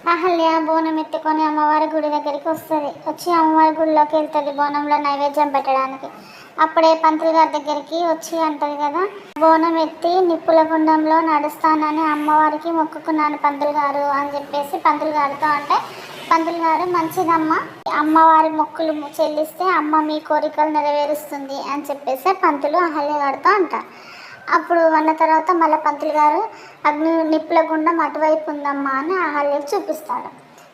అహల్య బోనం ఎత్తుకొని అమ్మవారి గుడి దగ్గరికి వస్తుంది. వచ్చి అమ్మవారి గుడిలోకి వెళ్తుంది బోనంలో నైవేద్యం పెట్టడానికి. అప్పుడే పంతులు గారి దగ్గరికి వచ్చి అంటది కదా, బోనం ఎత్తి నిప్పుల గుండంలో నడుస్తానని అమ్మవారికి మొక్కుకున్నాను పంతులు గారు అని చెప్పేసి పంతులు గారితో అంటే, పంతులు గారు మంచిదమ్మ, అమ్మవారి మొక్కులు చెల్లిస్తే అమ్మ మీ కోరికలు నెరవేరుస్తుంది అని చెప్పేసి పంతులు అహల్య గారితో అంటారు. అప్పుడు అన్న తర్వాత మళ్ళీ పంతులు గారు నిప్పుల గుండం అటువైపు ఉందమ్మా అని అహల్యకు చూపిస్తాడు.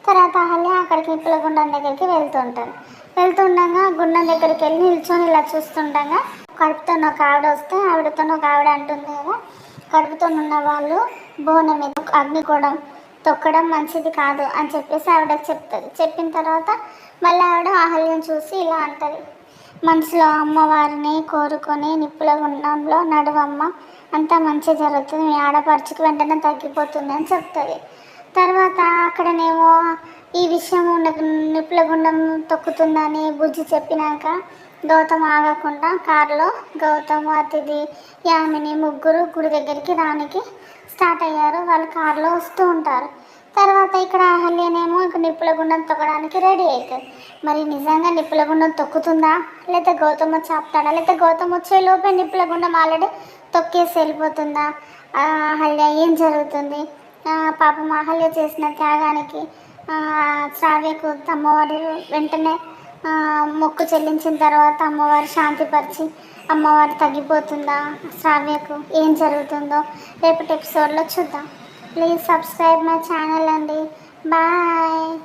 తర్వాత అహల్య అక్కడికి నిప్పుల గుండం దగ్గరికి వెళ్తుండగా గుండం దగ్గరికి వెళ్ళి నిల్చొని ఇలా చూస్తుండగా కడుపుతో ఒక ఆవిడ వస్తే ఆవిడతో ఒక ఆవిడ అంటుంది కదా, కడుపుతో ఉన్న వాళ్ళు బోనం అగ్నిగూడం తొక్కడం మంచిది కాదు అని చెప్పేసి ఆవిడకి చెప్తుంది. చెప్పిన తర్వాత మళ్ళీ ఆవిడ అహల్యను చూసి ఇలా అంటది, మనసులో అమ్మవారిని కోరుకొని నిప్పుల గుండంలో నడువమ్మ, అంతా మంచి జరుగుతుంది, మీ ఆడపడుచుకి వెంటనే తగ్గిపోతుంది అని చెప్తుంది. తర్వాత అక్కడనేమో ఈ విషయం నిప్పుల గుండం తొక్కుతుందని బుజ్జి చెప్పినాక గౌతమ్ ఆగకుండా కారులో గౌతమ్, అతిథి, యామిని ముగ్గురు గుడి దగ్గరికి రానికి స్టార్ట్ అయ్యారు. వాళ్ళు కారులో వస్తూ ఉంటారు. తర్వాత ఇక్కడ అహల్యనేమో ఇక నిప్పుల గుండం తొక్కడానికి రెడీ అవుతుంది. మరి నిజంగా నిప్పుల గుండం తొక్కుతుందా, లేకపోతే గౌతమ్ వచ్చి ఆపుతాడా, లేకపోతే గౌతమ్ వచ్చే లోపే నిప్పుల గుండం ఆల్రెడీ తొక్కేసి వెళ్ళిపోతుందా, అహల్య ఏం జరుగుతుంది? పాపం అహల్య చేసిన త్యాగానికి శ్రావ్యకు అమ్మవారు వెంటనే మొక్కు చెల్లించిన తర్వాత అమ్మవారు శాంతిపరిచి అమ్మవారు తగ్గిపోతుందా, శ్రావ్యకు ఏం జరుగుతుందో రేపటి ఎపిసోడ్లో చూద్దాం. ప్లీజ్ సబ్స్క్రైబ్ మై ఛానల్ అండి. బాయ్.